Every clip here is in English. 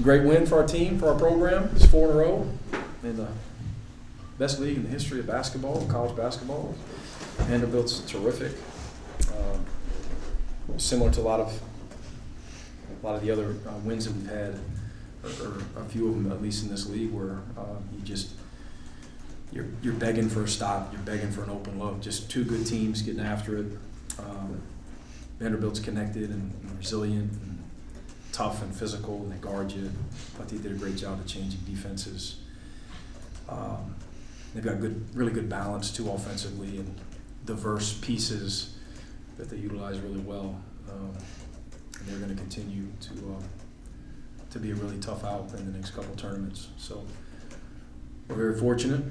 great win for our team, for our program. It's 4 in a row in the best league in the history of basketball, college basketball. Vanderbilt's terrific. Similar to a lot of the other wins that we've had, or a few of them at least in this league, where you're begging for a stop, you're begging for an open look. Just two good teams getting after it. Vanderbilt's connected and resilient and tough and physical, and they guard you. I thought they did a great job of changing defenses. They've got really good balance too offensively, and diverse pieces that they utilize really well. And they're going to continue to be a really tough out in the next couple of tournaments. So we're very fortunate.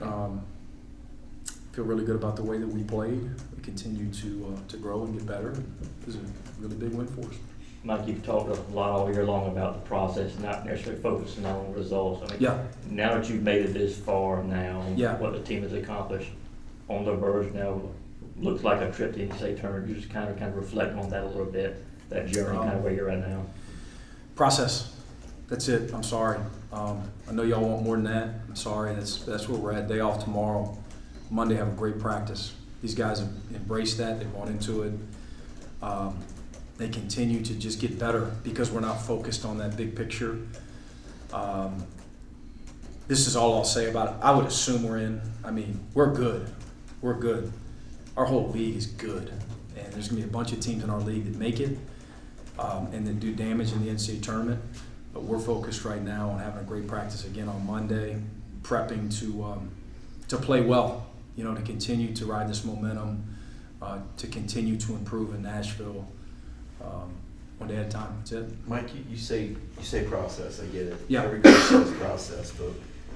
Feel really good about the way that we played. We continue to grow and get better. It was a really big win for us. Mike, you've talked a lot all year long about the process, not necessarily focusing on results. I mean, now that you've made it this far now, what the team has accomplished on the verge now looks like a trip to the NCAA tournament. You just kind of reflect on that a little bit, that journey, kind of where you're at now. Process. That's it. I'm sorry. I know y'all want more than that. I'm sorry. That's where we're at. Day off tomorrow. Monday, have a great practice. These guys have embraced that. They bought into it. They continue to just get better because we're not focused on that big picture. This is all I'll say about it. I would assume we're in. I mean, we're good. We're good. Our whole league is good. And there's going to be a bunch of teams in our league that make it and that do damage in the NCAA tournament. But we're focused right now on having a great practice again on Monday, prepping to play well, to continue to ride this momentum, to continue to improve in Nashville. One day at a time. That's it. Mike, you say process. I get it. Yeah. Everybody says process, but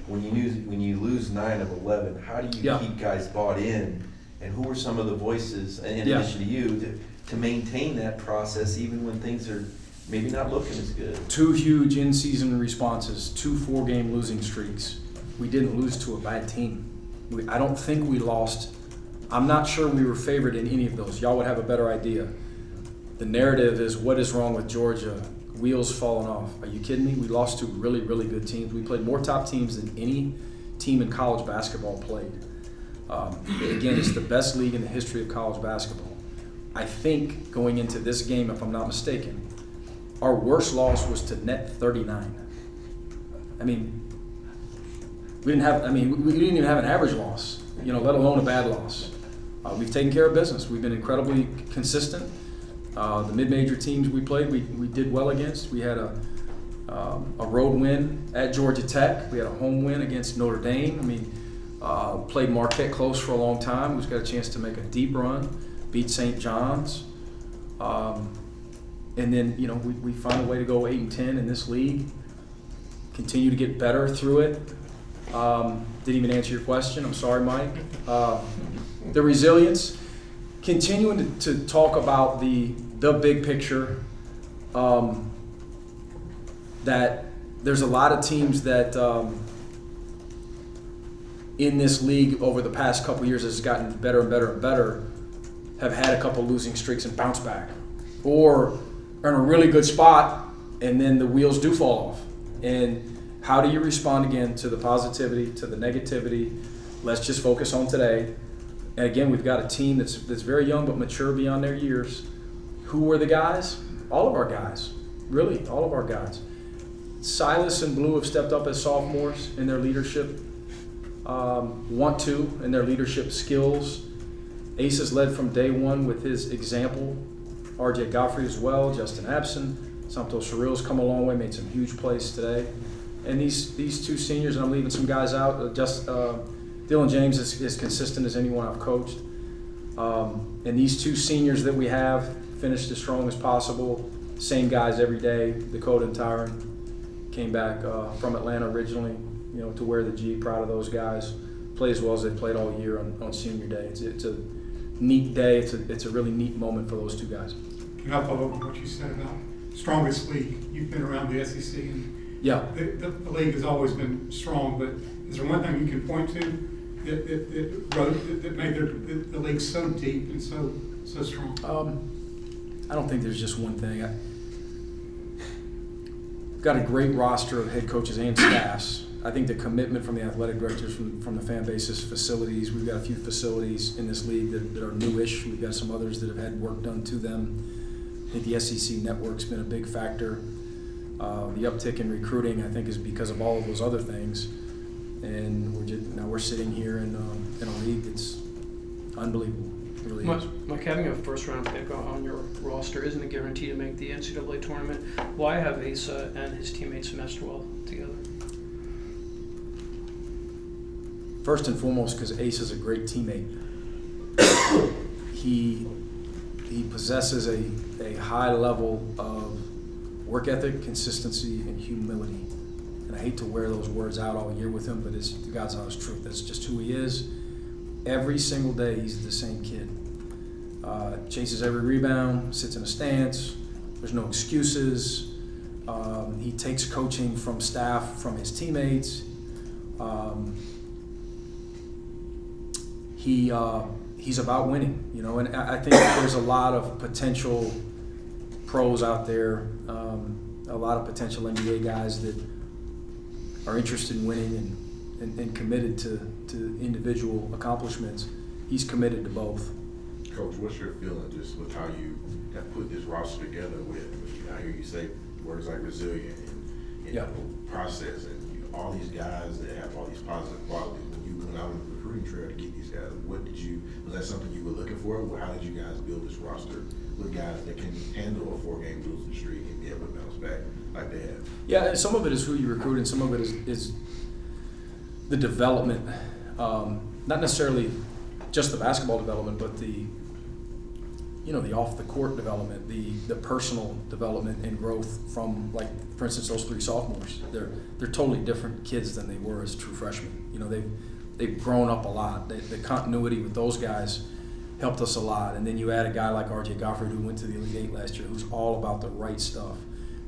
when you lose 9 of 11, how do you keep guys bought in? And who are some of the voices, in addition to you, to maintain that process even when things are maybe not looking as good? 2 huge in-season responses, 2 4-game losing streaks. We didn't lose to a bad team. I don't think we lost. I'm not sure we were favored in any of those. Y'all would have a better idea. The narrative is, what is wrong with Georgia? Wheels falling off. Are you kidding me? We lost to really, really good teams. We played more top teams than any team in college basketball played. Again, it's the best league in the history of college basketball. I think going into this game, if I'm not mistaken, our worst loss was to net 39. I mean, we didn't even have an average loss, let alone a bad loss. We've taken care of business. We've been incredibly consistent. The mid-major teams we played, we did well against. We had a road win at Georgia Tech. We had a home win against Notre Dame. Played Marquette close for a long time. We've got a chance to make a deep run, beat St. John's. And then, we find a way to go 8-10 in this league, continue to get better through it. Didn't even answer your question. I'm sorry, Mike. The resilience. Continuing to talk about the big picture, that there's a lot of teams that in this league over the past couple of years has gotten better and better and better, have had a couple losing streaks and bounce back, or are in a really good spot and then the wheels do fall off. And how do you respond again to the positivity, to the negativity? Let's just focus on today. And again, we've got a team that's very young but mature beyond their years. Who were the guys? All of our guys. Really, all of our guys. Silas and Blue have stepped up as sophomores in their leadership, want to, in their leadership skills. Ace has led from day one with his example. RJ Godfrey as well, Justin Abson. Santos Ciril's come a long way, made some huge plays today. And these 2 seniors, and I'm leaving some guys out, Dylan James is as consistent as anyone I've coached. And these 2 seniors that we have finished as strong as possible. Same guys every day. Dakota and Tyron came back from Atlanta originally, to wear the G. Proud of those guys. Play as well as they've played all year on senior day. It's a neat day. It's a really neat moment for those 2 guys. Can I follow up on what you said about strongest league? You've been around the SEC, and the league has always been strong, but is there one thing you can point to that made the league so deep and so strong? I don't think there's just one thing. got a great roster of head coaches and staffs. I think the commitment from the athletic directors, from the fan bases, facilities. We've got a few facilities in this league that are newish. We've got some others that have had work done to them. I think the SEC network's been a big factor. The uptick in recruiting, I think, is because of all of those other things. And we're sitting here in a league that's unbelievable. It really is. Mike, having a first-round pick on your roster isn't a guarantee to make the NCAA tournament. Why have Asa and his teammates meshed well together? First and foremost, because Asa's a great teammate. He possesses a high level of work ethic, consistency, and humility. And I hate to wear those words out all year with him, but it's the God's honest truth. That's just who he is. Every single day, he's the same kid. Chases every rebound, sits in a stance. There's no excuses. He takes coaching from staff, from his teammates. He's about winning, and I think there's a lot of potential pros out there, a lot of potential NBA guys that are interested in winning and committed to individual accomplishments. He's committed to both. Coach, what's your feeling just with how you have put this roster together I hear you say words like resilient and process and all these guys that have all these positive qualities. When you went out on the recruiting trail to get these guys, was that something you were looking for? How did you guys build this roster with guys that can handle a 4-game losing streak and be able to bounce back like they have? Yeah, and some of it is who you recruit, and some of it is the development, not necessarily just the basketball development, but the off the court development, the personal development and growth from, like, for instance, those 3 sophomores. They're totally different kids than they were as true freshmen. They've grown up a lot. The continuity with those guys helped us a lot. And then you add a guy like R.J. Goffard, who went to the Elite Eight last year, who's all about the right stuff.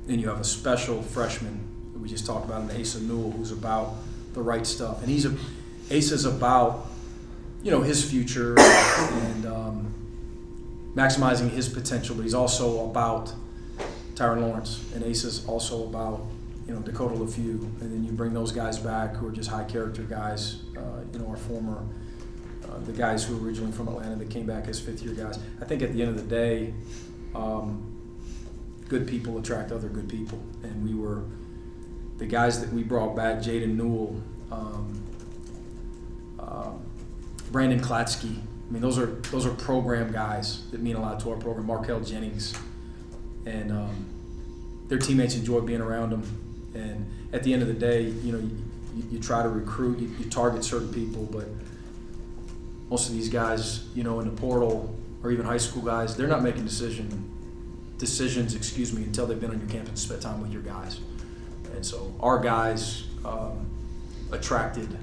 Then you have a special freshman that we just talked about, Asa Newell, who's about the right stuff. And Asa's about, his future and maximizing his potential, but he's also about Tyron Lawrence, and Asa's also about, Dakota LaFew. And then you bring those guys back who are just high character guys, our former, the guys who were originally from Atlanta that came back as 5th-year guys. I think at the end of the day, good people attract other good people. And the guys that we brought back, Jaden Newell, Brandon Klatsky. I mean, those are program guys that mean a lot to our program. Markel Jennings, and their teammates enjoy being around them. And at the end of the day, you try to recruit, you target certain people, but most of these guys, in the portal or even high school guys, they're not making decisions, until they've been on your campus and spent time with your guys. And so our guys attracted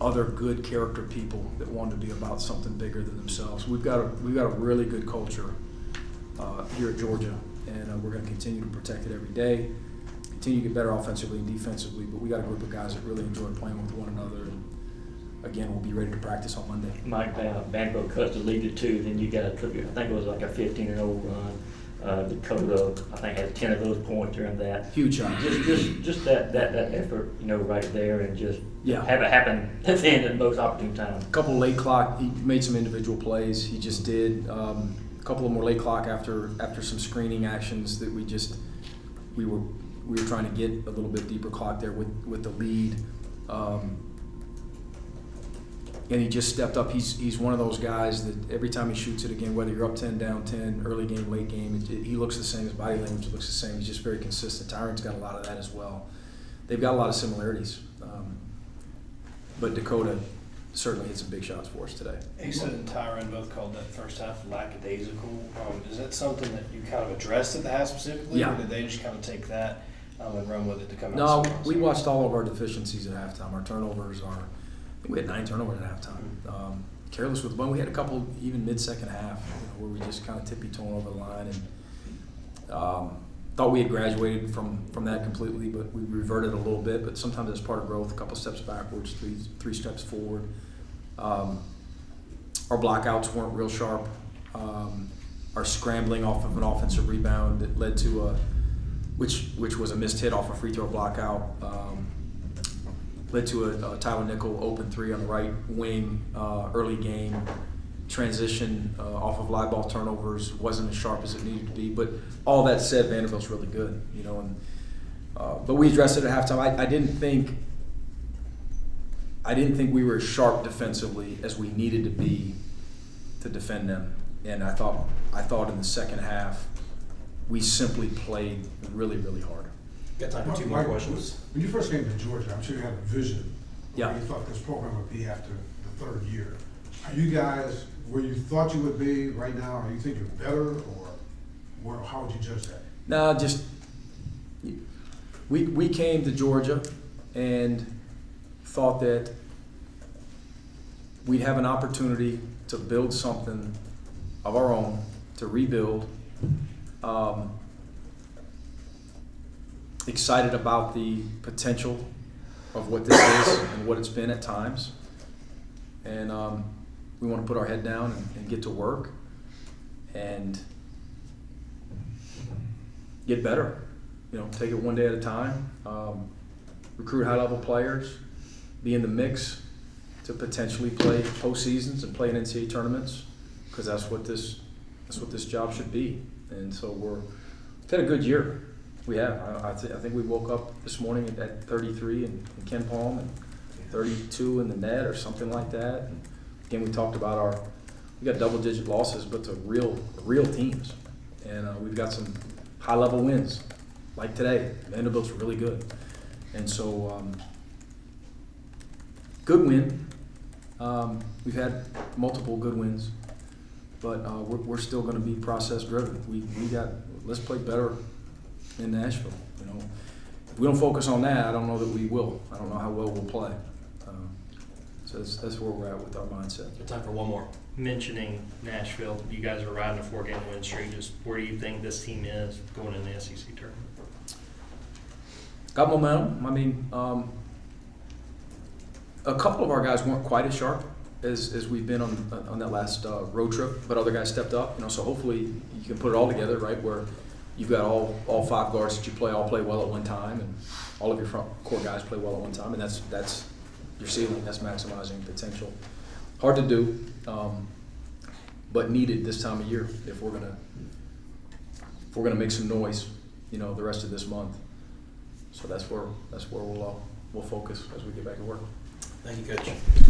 other good character people that wanted to be about something bigger than themselves. We've got a really good culture here at Georgia, and we're going to continue to protect it every day, continue to get better offensively and defensively, but we got a group of guys that really enjoy playing with one another, and again, we'll be ready to practice on Monday. Mike, Vanderbilt cuts the lead to 2, then you got I think it was like a 15-0 run. Dakota, I think, had 10 of those points during that. Huge shot. Just that effort, right there, and just have it happen at the end at the most opportune time. A couple of late clock. He made some individual plays. He just did. A couple of more late clock after some screening actions that we were trying to get a little bit deeper clock there with the lead. And he just stepped up. He's one of those guys that every time he shoots it again, whether you're up 10, down 10, early game, late game, he looks the same. His body language looks the same. He's just very consistent. Tyron's got a lot of that as well. They've got a lot of similarities. But Dakota certainly hit some big shots for us today. Asa and Tyron both called that first half lackadaisical. Is that something that you kind of addressed at the half specifically, or did they just kind of take that and run with it to come out? No, we watched all of our deficiencies at halftime. Our turnovers are, I think we had 9 turnovers at halftime. Careless with one. We had a couple even mid-second half, where we just kind of tippy-toeing over the line, and thought we had graduated from that completely, but we reverted a little bit. But sometimes it's part of growth. A couple steps backwards, three steps forward. Our blockouts weren't real sharp. Our scrambling off of an offensive rebound that led to which was a missed hit off a free throw blockout. Led to a Tyler Nickel open three on the right wing early game. Transition off of live ball turnovers wasn't as sharp as it needed to be. But all that said, Vanderbilt's really good, you know. And but we addressed it at halftime. I didn't think we were as sharp defensively as we needed to be to defend them. And I thought in the second half we simply played really, really hard. Got time for two more questions. When you first came to Georgia, I'm sure you had a vision of Yeah. where you thought this program would be after the third year. Are you guys where you thought you would be right now? Or you think you're better, or how would you judge that? No, just we came to Georgia and thought that we'd have an opportunity to build something of our own, to rebuild. Excited about the potential of what this is and what it's been at times. And we want to put our head down and get to work and get better. You know, take it one day at a time. Recruit high-level players, be in the mix to potentially play postseasons and play in NCAA tournaments, because that's what this job should be. And so we've had a good year. We have. I think we woke up this morning at 33 in Ken Palm and 32 in the net or something like that. And again, we talked about we got double-digit losses, but to real teams, and we've got some high-level wins like today. Vanderbilt's really good, and so good win. We've had multiple good wins, but we're still going to be process-driven. Let's play better in Nashville. You know, if we don't focus on that, I don't know that we will. I don't know how well we'll play. So that's where we're at with our mindset. Time for one more. Mentioning Nashville, you guys are riding a 4-game win streak. Just where do you think this team is going in the SEC tournament? Got momentum. I mean, a couple of our guys weren't quite as sharp as we've been on that last road trip, but other guys stepped up. You know, so hopefully you can put it all together, right, where you've got all 5 guards that you play all play well at one time, and all of your front court guys play well at one time, and that's your ceiling. That's maximizing potential. Hard to do, but needed this time of year if we're gonna make some noise, you know, the rest of this month. So that's where we'll focus as we get back to work. Thank you, Coach.